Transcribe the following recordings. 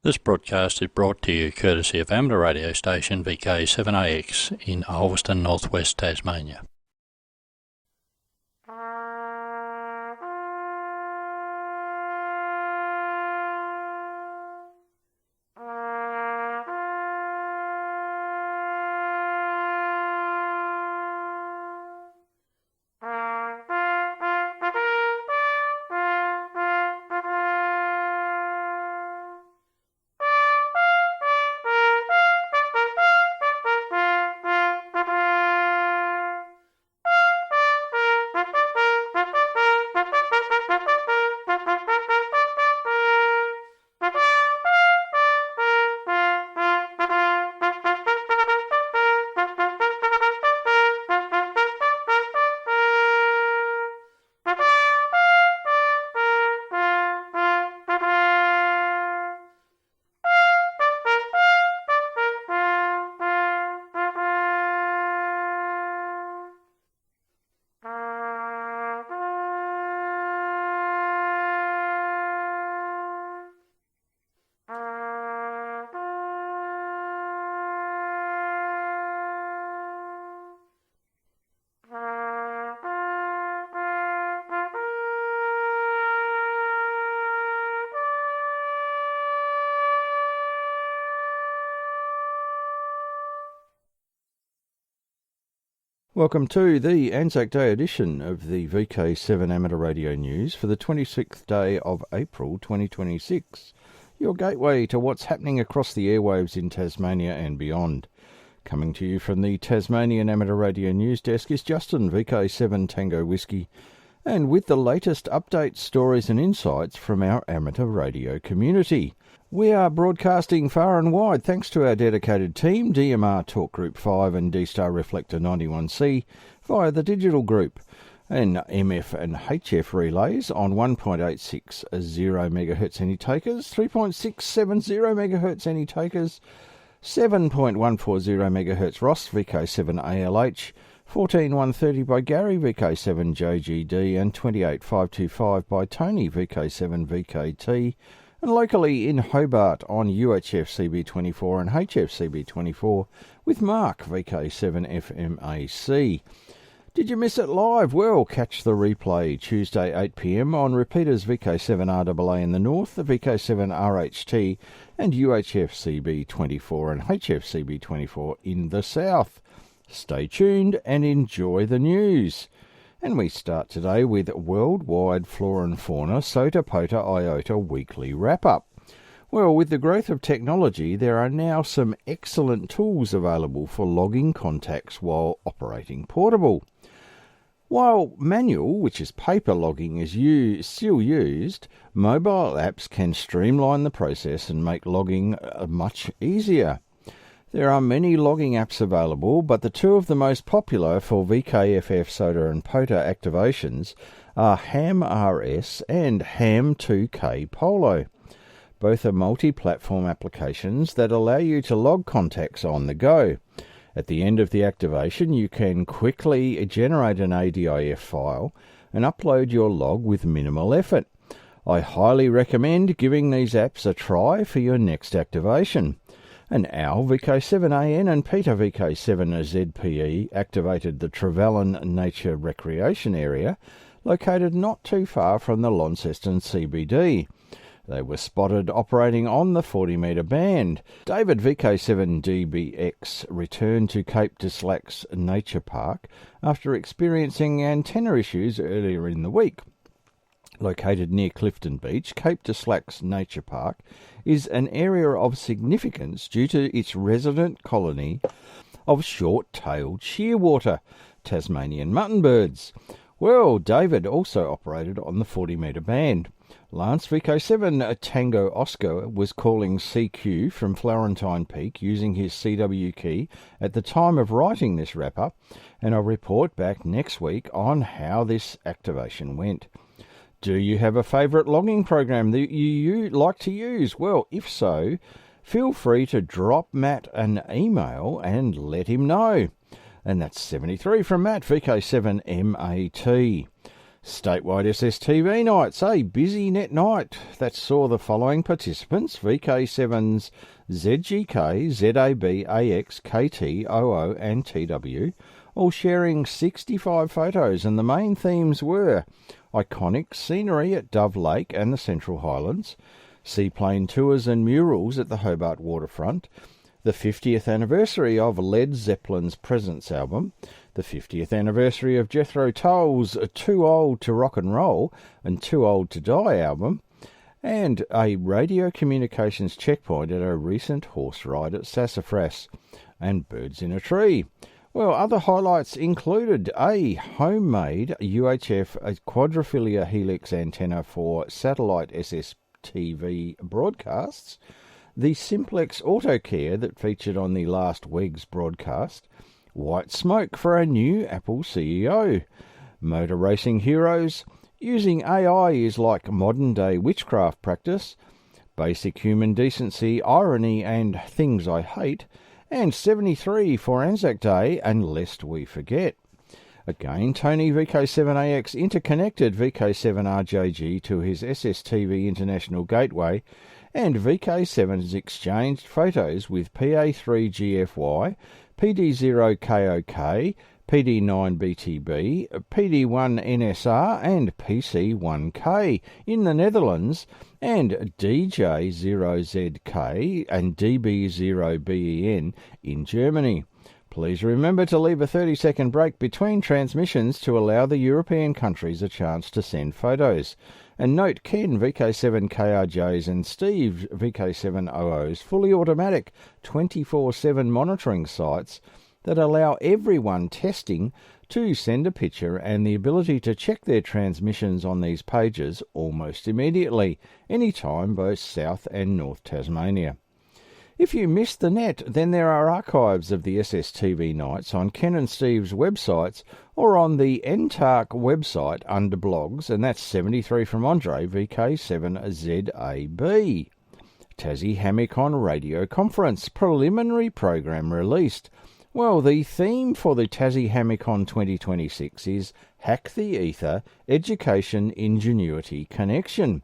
This broadcast is brought to you courtesy of amateur radio station VK7AX in Ulverstone, northwest Tasmania. Welcome to the Anzac Day edition of the VK7 Amateur Radio News for the 26th day of April 2026, your gateway to what's happening across the airwaves in Tasmania and beyond. Coming to you from the Tasmanian Amateur Radio News Desk is Justin, VK7 Tango Whiskey, and with the latest updates, stories and insights from our amateur radio community. We are broadcasting far and wide thanks to our dedicated team, DMR Talk Group 5 and D-Star Reflector 91C, via the digital group, and MF and HF relays on 1.860 MHz any takers, 3.670 MHz any takers, 7.140 MHz Ross VK7ALH, 14130 by Gary VK7JGD, and 28525 by Tony VK7VKT. And locally in Hobart on UHF CB24 and HF CB24 with Mark VK7FMAC. Did you miss it live? Well, catch the replay Tuesday 8pm on repeaters VK7RAA in the north, the VK7RHT and UHF CB24 and HF CB24 in the south. Stay tuned and enjoy the news. And we start today with Worldwide Flora and Fauna Sota Pota IOTA Weekly Wrap-Up. Well, with the growth of technology, there are now some excellent tools available for logging contacts while operating portable. While manual, which is paper logging, is still used, mobile apps can streamline the process and make logging much easier. There are many logging apps available, but the two of the most popular for VKFF Sota and POTA activations are HAM-RS and HAM2K Polo. Both are multi-platform applications that allow you to log contacts on the go. At the end of the activation, you can quickly generate an ADIF file and upload your log with minimal effort. I highly recommend giving these apps a try for your next activation. And OWL VK7AN and Peter VK7ZPE activated the Trevellyn Nature Recreation Area, located not too far from the Launceston CBD. They were spotted operating on the 40-metre band. David VK7DBX returned to Cape Dislax Nature Park after experiencing antenna issues earlier in the week. Located near Clifton Beach, Cape Dislax Nature Park is an area of significance due to its resident colony of short-tailed shearwater, Tasmanian muttonbirds. Well, David also operated on the 40-metre band. Lance VK7 Tango Oscar was calling CQ from Florentine Peak using his CW key at the time of writing this wrap-up, and I'll report back next week on how this activation went. Do you have a favourite logging program that you like to use? Well, if so, feel free to drop Matt an email and let him know. And that's 73 from Matt, VK7MAT. Statewide SSTV nights, a busy net night that saw the following participants: VK7's ZGK, ZAB, AX, KT, OO and TW, all sharing 65 photos, and the main themes were iconic scenery at Dove Lake and the Central Highlands, seaplane tours and murals at the Hobart waterfront, the 50th anniversary of Led Zeppelin's Presence album, the 50th anniversary of Jethro Tull's Too Old to Rock and Roll and Too Old to Die album, and a radio communications checkpoint at a recent horse ride at Sassafras, and birds in a tree. Well, other highlights included a homemade UHF quadrifilia helix antenna for satellite SSTV broadcasts, the Simplex Autocare that featured on the last WEGS broadcast, white smoke for a new Apple CEO, motor racing heroes, using AI is like modern-day witchcraft practice, basic human decency, irony and things I hate, and 73 for Anzac Day and lest we forget. Again, Tony VK7AX interconnected VK7RJG to his SSTV International Gateway, and VK7's exchanged photos with PA3GFY, PD0KOK, PD9BTB, PD1NSR and PC1K in the Netherlands, and DJ0ZK and DB0BEN in Germany. Please remember to leave a 30-second break between transmissions to allow the European countries a chance to send photos. And note Ken VK7KRJ's and Steve VK7OO's fully automatic 24/7 monitoring sites that allow everyone testing to send a picture and the ability to check their transmissions on these pages almost immediately, anytime both South and North Tasmania. If you missed the net, then there are archives of the SSTV nights on Ken and Steve's websites or on the NTARC website under blogs, and that's 73 from Andre VK7ZAB. Tassie Hamicon Radio Conference preliminary program released. Well, the theme for the Tassie Hamicon 2026 is Hack the Ether, Education, Ingenuity, Connection,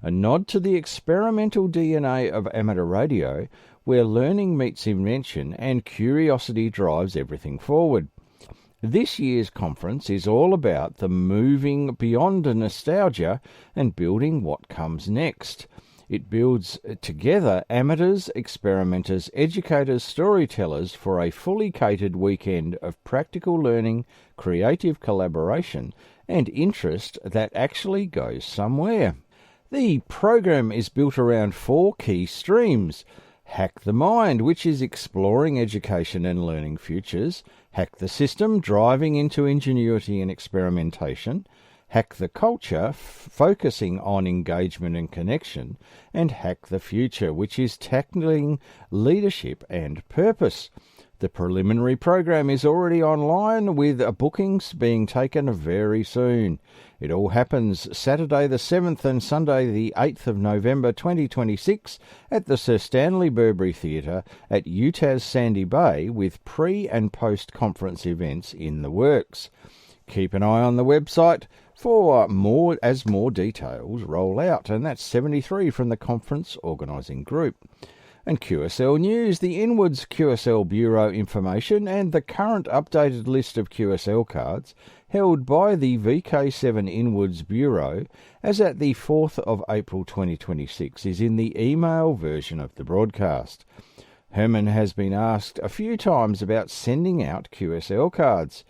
a nod to the experimental DNA of amateur radio, where learning meets invention and curiosity drives everything forward. This year's conference is all about the moving beyond nostalgia and building what comes next. It builds together amateurs, experimenters, educators, storytellers for a fully catered weekend of practical learning, creative collaboration, and interest that actually goes somewhere. The program is built around 4 key streams: Hack the Mind, which is exploring education and learning futures; Hack the System, driving into ingenuity and experimentation; Hack the Culture, focusing on engagement and connection; and Hack the Future, which is tackling leadership and purpose. The preliminary program is already online, with bookings being taken very soon. It all happens Saturday the 7th and Sunday the 8th of November 2026 at the Sir Stanley Burberry Theatre at UTAS Sandy Bay, with pre- and post-conference events in the works. Keep an eye on the website for more as more details roll out, and that's 73 from the conference organising group. And QSL News, the Inwards QSL Bureau information and the current updated list of QSL cards held by the VK7 Inwards Bureau as at the 4th of April 2026 is in the email version of the broadcast. Herman has been asked a few times about sending out QSL cards.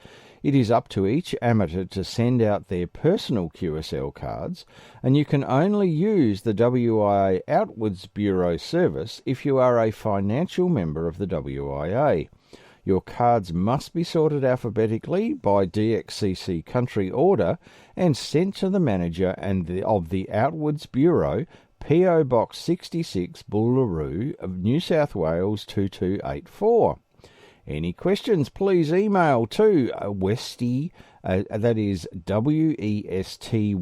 It is up to each amateur to send out their personal QSL cards, and you can only use the WIA Outwards Bureau service if you are a financial member of the WIA. Your cards must be sorted alphabetically by DXCC country order and sent to the manager of the Outwards Bureau, PO Box 66, Boolaroo, New South Wales 2284. Any questions, please email to Westy, that is WESTYH,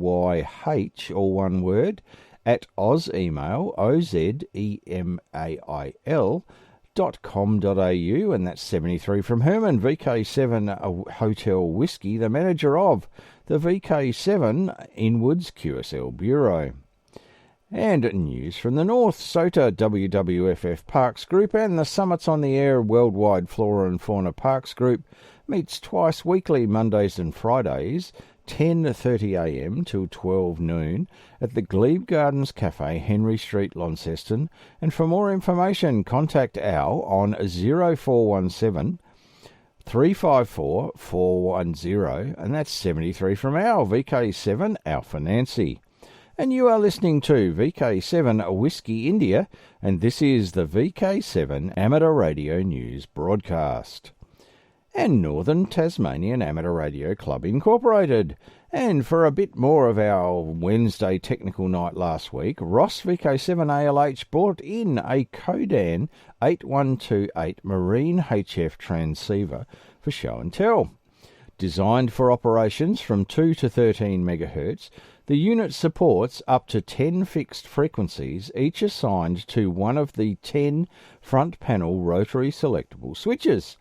all one word, at ozemail, OZEMAIL.com.au, and that's 73 from Herman, VK7 Hotel Whiskey, the manager of the VK7 Inwards QSL Bureau. And news from the north, SOTA WWFF Parks Group and the Summits on the Air Worldwide Flora and Fauna Parks Group meets twice weekly, Mondays and Fridays, 10:30am till 12 noon at the Glebe Gardens Cafe, Henry Street, Launceston. And for more information, contact Al on 0417 354 410, and that's 73 from Al, VK7 Alpha Nancy. And you are listening to VK7 Whiskey India, and this is the VK7 Amateur Radio News broadcast. And Northern Tasmanian Amateur Radio Club Incorporated. And for a bit more of our Wednesday technical night last week, Ross VK7ALH brought in a Codan 8128 Marine HF transceiver for show and tell. Designed for operations from 2 to 13 MHz, the unit supports up to 10 fixed frequencies, each assigned to one of the 10 front panel rotary selectable switches.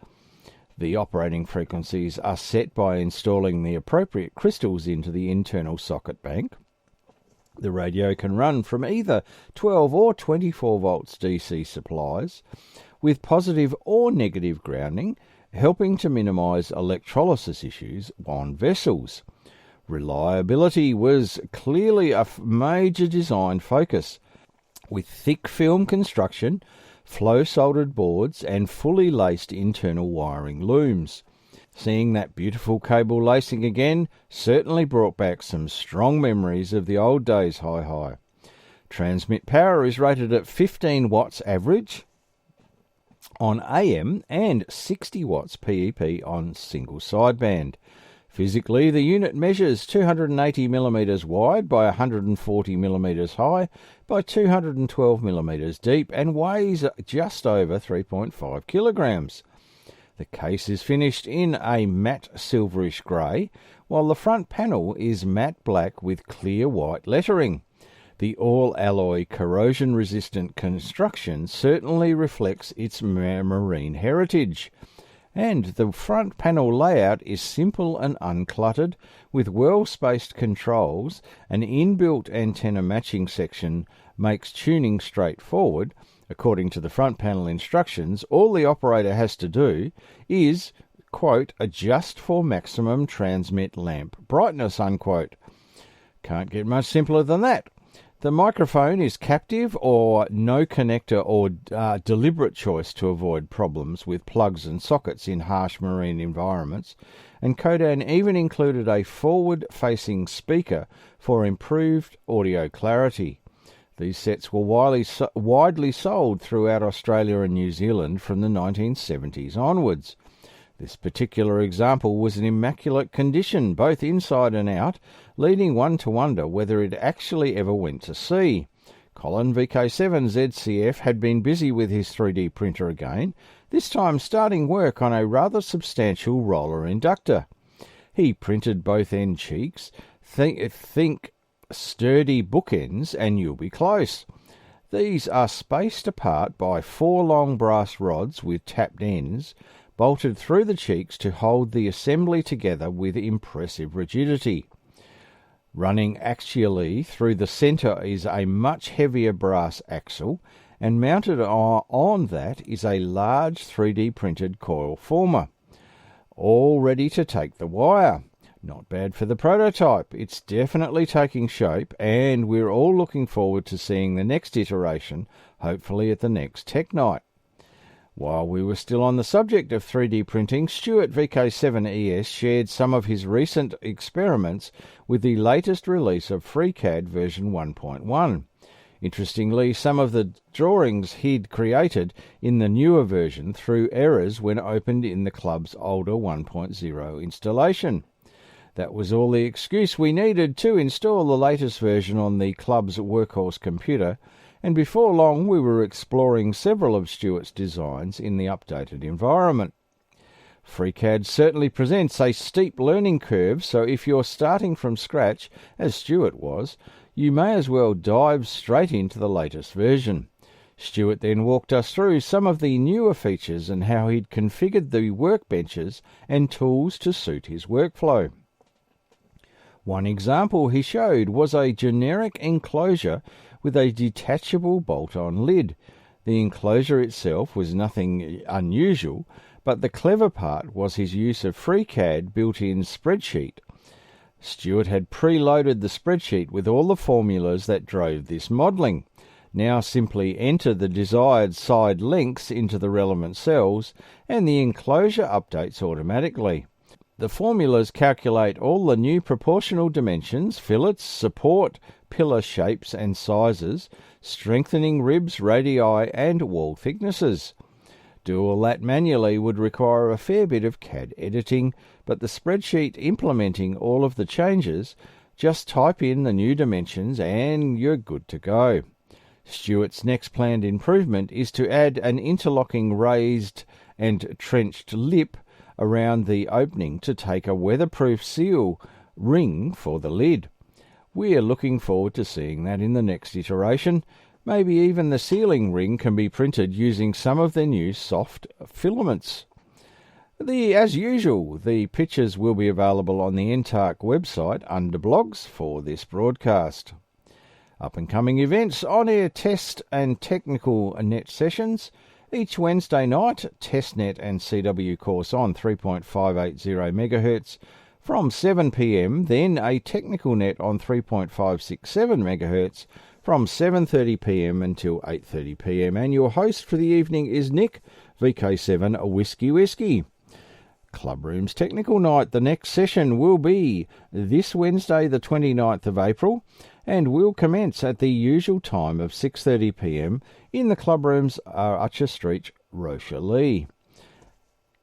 The operating frequencies are set by installing the appropriate crystals into the internal socket bank. The radio can run from either 12 or 24 volts DC supplies, with positive or negative grounding, helping to minimise electrolysis issues on vessels. Reliability was clearly a major design focus, with thick film construction, flow-soldered boards and fully laced internal wiring looms. Seeing that beautiful cable lacing again certainly brought back some strong memories of the old days hi-hi. Transmit power is rated at 15 watts average on AM and 60 watts PEP on single sideband. Physically, the unit measures 280mm wide by 140mm high by 212mm deep and weighs just over 3.5 kilograms. The case is finished in a matte silverish grey, while the front panel is matte black with clear white lettering. The all-alloy corrosion-resistant construction certainly reflects its marine heritage. And the front panel layout is simple and uncluttered, with well-spaced controls. An inbuilt antenna matching section makes tuning straightforward. According to the front panel instructions, all the operator has to do is, quote, adjust for maximum transmit lamp brightness, unquote. Can't get much simpler than that. The microphone is captive or no connector or deliberate choice to avoid problems with plugs and sockets in harsh marine environments, and Codan even included a forward-facing speaker for improved audio clarity. These sets were widely sold throughout Australia and New Zealand from the 1970s onwards. This particular example was in immaculate condition, both inside and out, leading one to wonder whether it actually ever went to sea. Colin VK7 ZCF had been busy with his 3D printer again, this time starting work on a rather substantial roller inductor. He printed both end cheeks, think sturdy bookends, and you'll be close. These are spaced apart by 4 long brass rods with tapped ends, bolted through the cheeks to hold the assembly together with impressive rigidity. Running axially through the centre is a much heavier brass axle, and mounted on that is a large 3D printed coil former, all ready to take the wire. Not bad for the prototype. It's definitely taking shape, and we're all looking forward to seeing the next iteration, hopefully at the next Tech Night. While we were still on the subject of 3D printing, Stuart VK7ES shared some of his recent experiments with the latest release of FreeCAD version 1.1. Interestingly, some of the drawings he'd created in the newer version threw errors when opened in the club's older 1.0 installation. That was all the excuse we needed to install the latest version on the club's workhorse computer, and before long we were exploring several of Stuart's designs in the updated environment. FreeCAD certainly presents a steep learning curve, so if you're starting from scratch, as Stuart was, you may as well dive straight into the latest version. Stuart then walked us through some of the newer features and how he'd configured the workbenches and tools to suit his workflow. One example he showed was a generic enclosure with a detachable bolt-on lid. The enclosure itself was nothing unusual, but the clever part was his use of FreeCAD built-in spreadsheet. Stuart had preloaded the spreadsheet with all the formulas that drove this modelling. Now simply enter the desired side lengths into the relevant cells and the enclosure updates automatically. The formulas calculate all the new proportional dimensions, fillets, support, pillar shapes and sizes, strengthening ribs, radii and wall thicknesses. Do all that manually would require a fair bit of CAD editing, but the spreadsheet implementing all of the changes, just type in the new dimensions and you're good to go. Stuart's next planned improvement is to add an interlocking raised and trenched lip around the opening to take a weatherproof seal ring for the lid. We're looking forward to seeing that in the next iteration. Maybe even the sealing ring can be printed using some of their new soft filaments. As usual, the pictures will be available on the NTARC website under blogs for this broadcast. Up-and-coming events, on-air test and technical net sessions. Each Wednesday night, testnet and CW course on 3.580 MHz from 7 p.m, then a technical net on 3.567 MHz from 7:30 p.m. until 8:30 p.m. And your host for the evening is Nick, VK7 Whiskey. Clubrooms Technical Night. The next session will be this Wednesday, the 29th of April, and will commence at the usual time of 6:30 p.m. in the Clubrooms, Archer Street, Rochelle.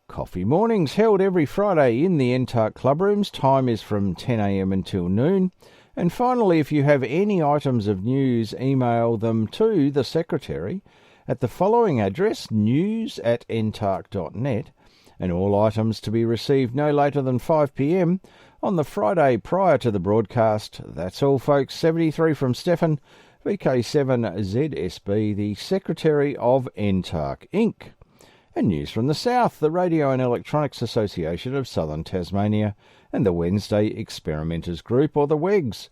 Coffee mornings held every Friday in the NTARC Clubrooms. Time is from 10 a.m. until noon. And finally, if you have any items of news, email them to the Secretary at the following address, news@ntarc.net, and all items to be received no later than 5 p.m. on the Friday prior to the broadcast. That's all, folks. 73 from Stefan, VK7ZSB, the Secretary of NTARC Inc. And news from the South, the Radio and Electronics Association of Southern Tasmania and the Wednesday Experimenters Group, or the WEGS.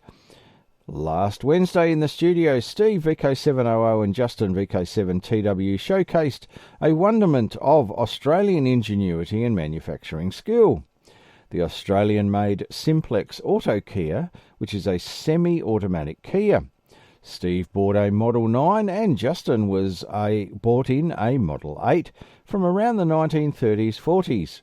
Last Wednesday in the studio, Steve VK700 and Justin VK7TW showcased a wonderment of Australian ingenuity and manufacturing skill. The Australian-made Simplex Auto Kia, which is a semi-automatic Kia. Steve bought a Model 9 and Justin bought in a Model 8 from around the 1930s-40s.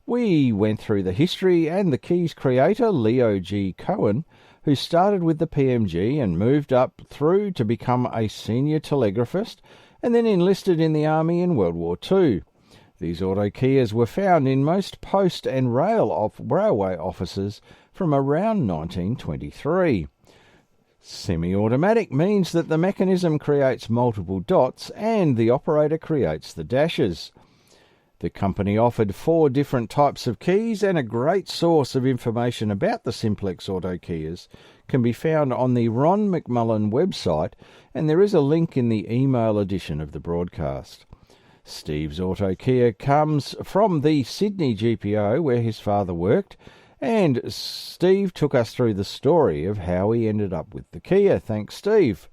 We went through the history and the Kia's creator, Leo G. Cohen, who started with the PMG and moved up through to become a senior telegraphist and then enlisted in the Army in World War II. These auto Kias were found in most post and railway offices from around 1923. Semi-automatic means that the mechanism creates multiple dots and the operator creates the dashes. The company offered 4 different types of keys, and a great source of information about the Simplex Auto Kias can be found on the Ron McMullen website, and there is a link in the email edition of the broadcast. Steve's Auto Kia comes from the Sydney GPO where his father worked, and Steve took us through the story of how he ended up with the Kia. Thanks, Steve.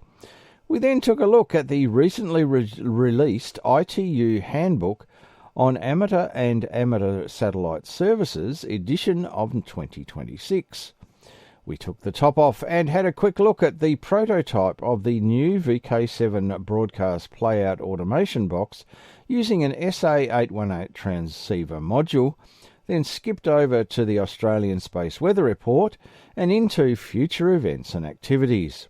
We then took a look at the recently released ITU Handbook on Amateur and Amateur Satellite Services edition of 2026. We took the top off and had a quick look at the prototype of the new VK7 broadcast playout automation box using an SA818 transceiver module, then skipped over to the Australian Space Weather Report and into future events and activities.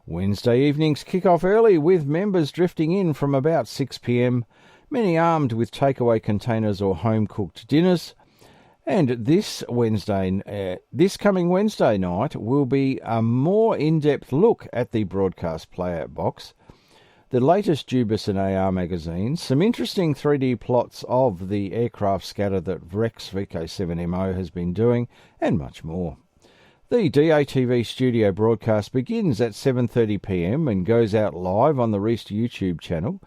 Wednesday evenings kick off early with members drifting in from about 6 p.m, many armed with takeaway containers or home-cooked dinners. And this coming Wednesday night will be a more in-depth look at the broadcast playout box, the latest Jubis and AR magazines, some interesting 3D plots of the aircraft scatter that Rex VK7MO has been doing, and much more. The DATV studio broadcast begins at 7:30 p.m. and goes out live on the Reist YouTube channel.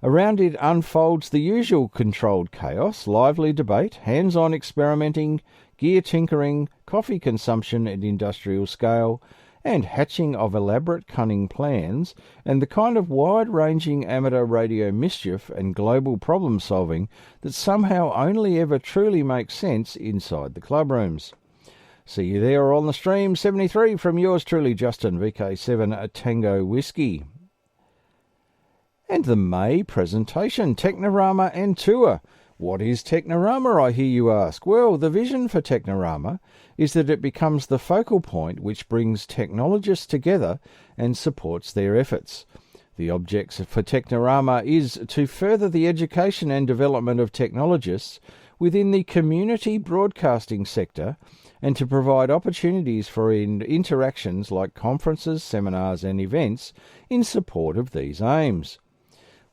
Around it unfolds the usual controlled chaos, lively debate, hands-on experimenting, gear tinkering, coffee consumption at industrial scale, and hatching of elaborate cunning plans, and the kind of wide-ranging amateur radio mischief and global problem-solving that somehow only ever truly makes sense inside the clubrooms. See you there on the stream 73 from yours truly, Justin, VK7 Tango Whiskey. And the May presentation, Technorama and Tour. What is Technorama, I hear you ask? Well, the vision for Technorama is that it becomes the focal point which brings technologists together and supports their efforts. The objects for Technorama is to further the education and development of technologists within the community broadcasting sector and to provide opportunities for interactions like conferences, seminars and events in support of these aims.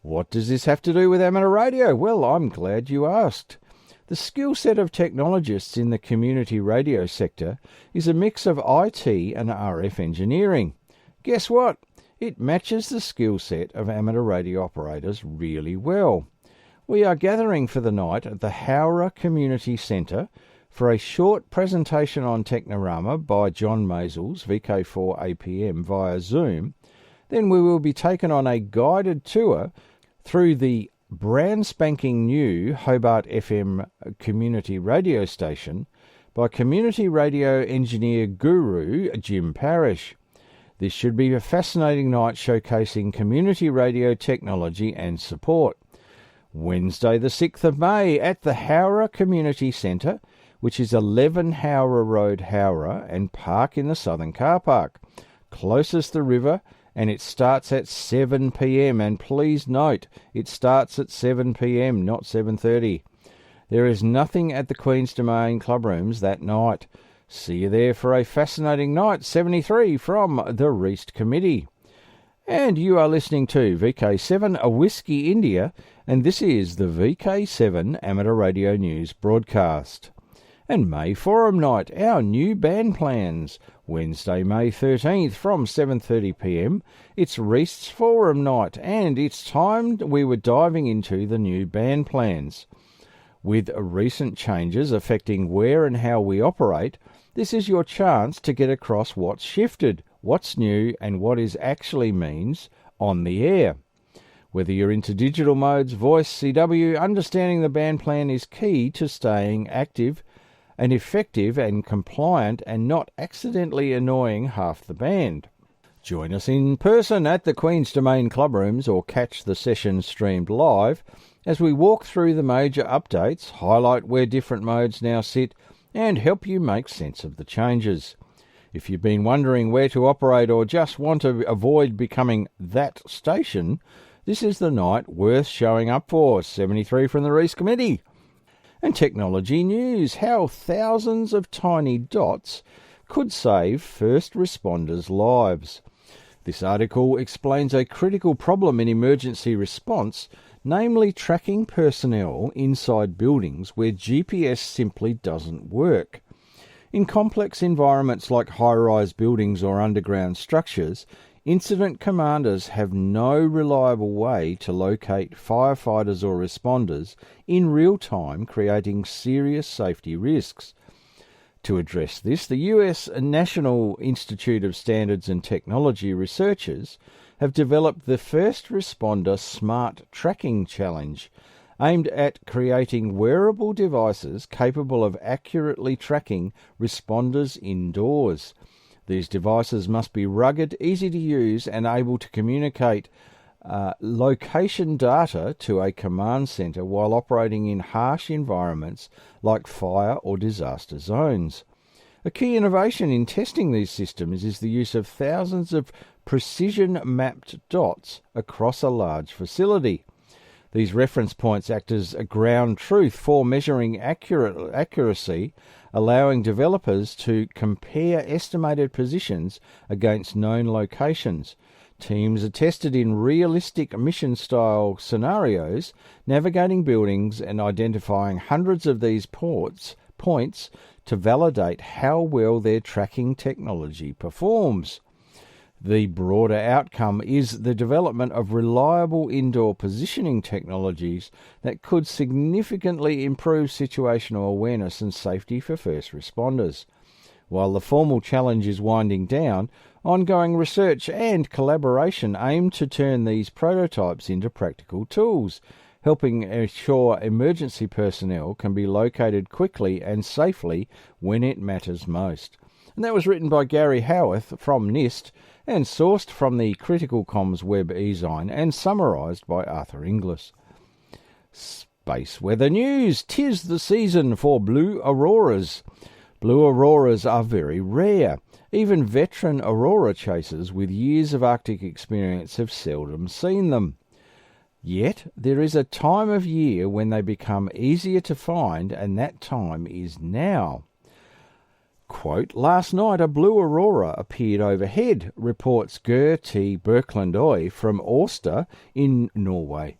What does this have to do with amateur radio? Well, I'm glad you asked. The skill set of technologists in the community radio sector is a mix of IT and RF engineering. Guess what? It matches the skill set of amateur radio operators really well. We are gathering for the night at the Howrah Community Centre for a short presentation on Technorama by John Maisels, VK4 APM, via Zoom. Then we will be taken on a guided tour through the brand spanking new Hobart FM community radio station by community radio engineer guru Jim Parrish. This should be a fascinating night showcasing community radio technology and support. Wednesday the 6th of May at the Howrah Community Centre, which is 11 Howrah Road, Howrah, and park in the Southern Car Park, closest the river, and it starts at 7 p.m. And please note, it starts at 7 p.m, not 7:30. There is nothing at the Queen's Domain clubrooms that night. See you there for a fascinating night, 73 from the Reist Committee. And you are listening to VK7 A Whiskey India, and this is the VK7 Amateur Radio News broadcast. And May Forum Night, our new band plans. Wednesday, May 13th from 7:30 p.m. It's Reist's Forum Night, and it's time we were diving into the new band plans. With recent changes affecting where and how we operate, this is your chance to get across what's shifted, what's new, and what it actually means on the air. Whether you're into digital modes, voice, CW, understanding the band plan is key to staying active and effective and compliant and not accidentally annoying half the band. Join us in person at the Queen's Domain clubrooms or catch the session streamed live as we walk through the major updates, highlight where different modes now sit and help you make sense of the changes. If you've been wondering where to operate or just want to avoid becoming that station, this is the night worth showing up for. 73 from the Reist Committee. And technology news, how thousands of tiny dots could save first responders' lives. This article explains a critical problem in emergency response, namely tracking personnel inside buildings where GPS simply doesn't work. In complex environments like high-rise buildings or underground structures, incident commanders have no reliable way to locate firefighters or responders in real time, creating serious safety risks. To address this, the US National Institute of Standards and Technology researchers have developed the First Responder Smart Tracking Challenge, aimed at creating wearable devices capable of accurately tracking responders indoors. These devices must be rugged, easy to use, and able to communicate location data to a command centre while operating in harsh environments like fire or disaster zones. A key innovation in testing these systems is the use of thousands of precision-mapped dots across a large facility. These reference points act as a ground truth for measuring accuracy, allowing developers to compare estimated positions against known locations. Teams are tested in realistic mission-style scenarios, navigating buildings and identifying hundreds of these points to validate how well their tracking technology performs. The broader outcome is the development of reliable indoor positioning technologies that could significantly improve situational awareness and safety for first responders. While the formal challenge is winding down, ongoing research and collaboration aim to turn these prototypes into practical tools, helping ensure emergency personnel can be located quickly and safely when it matters most. And that was written by Gary Howarth from NIST and sourced from the Critical Comms Web e-zine and summarised by Arthur Inglis. Space weather news. 'Tis the season for blue auroras. Blue auroras are very rare. Even veteran aurora chasers with years of Arctic experience have seldom seen them. Yet there is a time of year when they become easier to find, and that time is now. Quote, last night a blue aurora appeared overhead, reports Ger T. Birkeland from Årsta in Norway.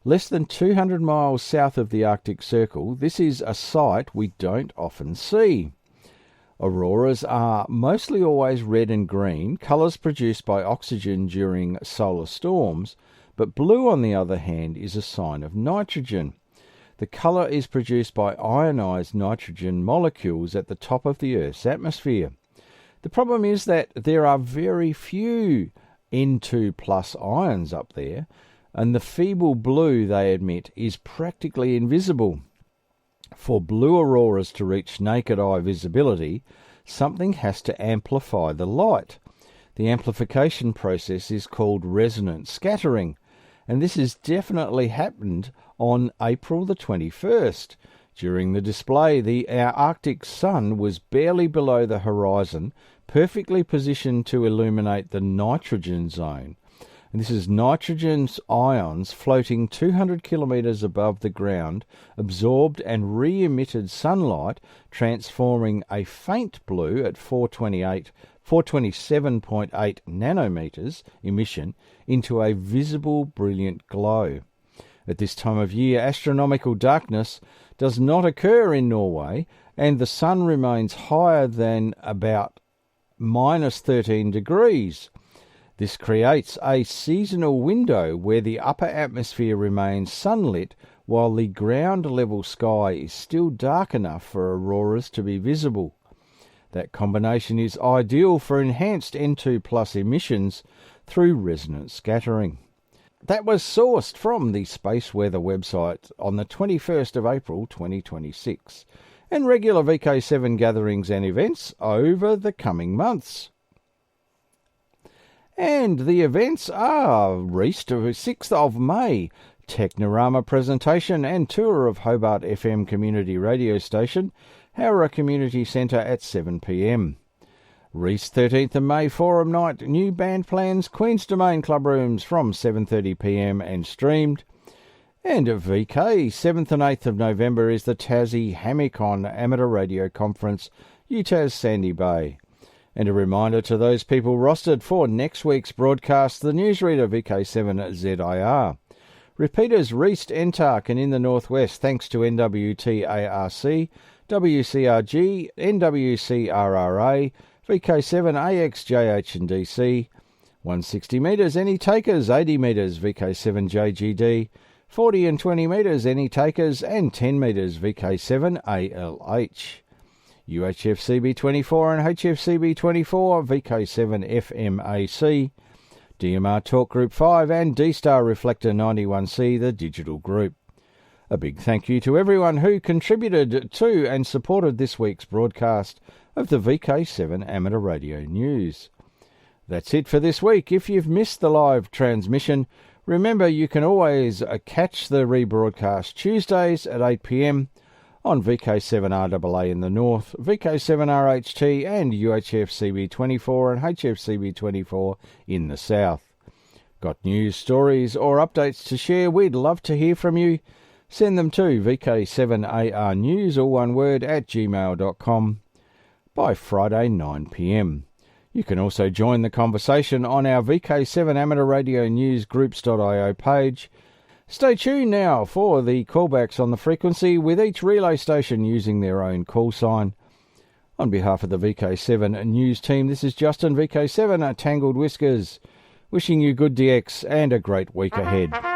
Less than 200 miles south of the Arctic Circle, this is a sight we don't often see. Auroras are mostly always red and green, colours produced by oxygen during solar storms, but blue, on the other hand, is a sign of nitrogen. The colour is produced by ionised nitrogen molecules at the top of the Earth's atmosphere. The problem is that there are very few N2 plus ions up there, and the feeble blue they emit is practically invisible. For blue auroras to reach naked eye visibility, something has to amplify the light. The amplification process is called resonant scattering, and this has definitely happened on April the 21st. During the display, our Arctic sun was barely below the horizon, perfectly positioned to illuminate the nitrogen zone. And this is nitrogen ions floating 200 kilometres above the ground, absorbed and re-emitted sunlight, transforming a faint blue at 427.8 nanometres emission into a visible brilliant glow. At this time of year, astronomical darkness does not occur in Norway, and the sun remains higher than about minus 13 degrees. This creates a seasonal window where the upper atmosphere remains sunlit while the ground-level sky is still dark enough for auroras to be visible. That combination is ideal for enhanced N2 plus emissions through resonant scattering. That was sourced from the Space Weather website on the 21st of April 2026, and regular VK7 gatherings and events over the coming months. And the events are Reist 6th of May, Technorama presentation and tour of Hobart FM community radio station, Howrah Community Centre at 7 p.m. Reist 13th of May, Forum Night, new band plans, Queen's Domain Club Rooms from 7:30 p.m. and streamed. And at VK, 7th and 8th of November is the Tassie Hamicon Amateur Radio Conference, UTAS Sandy Bay. And a reminder to those people rostered for next week's broadcast, the newsreader VK7ZIR. Repeaters Reist, Entark and in the Northwest, thanks to NWTARC, WCRG, NWCRRA, VK7AX, JH and DC, 160 metres, any takers, 80 metres, VK7JGD, 40 and 20 metres, any takers, and 10 metres, VK7ALH. UHF CB24 and HF CB24, VK7FMAC, DMR Talk Group 5 and D-Star Reflector 91C, the digital group. A big thank you to everyone who contributed to and supported this week's broadcast of the VK7 Amateur Radio News. That's it for this week. If you've missed the live transmission, remember you can always catch the rebroadcast Tuesdays at 8 p.m. on VK7RAA in the north, VK7RHT and UHF CB24 and HF CB24 in the south. Got news, stories or updates to share? We'd love to hear from you. Send them to VK7ARnews, all one word, @gmail.com by Friday 9 p.m. You can also join the conversation on our VK7 Amateur Radio News Groups.io page. Stay tuned now for the callbacks on the frequency, with each relay station using their own call sign. On behalf of the VK7 News team, this is Justin, VK7 Tangled Whiskers, wishing you good DX and a great week ahead.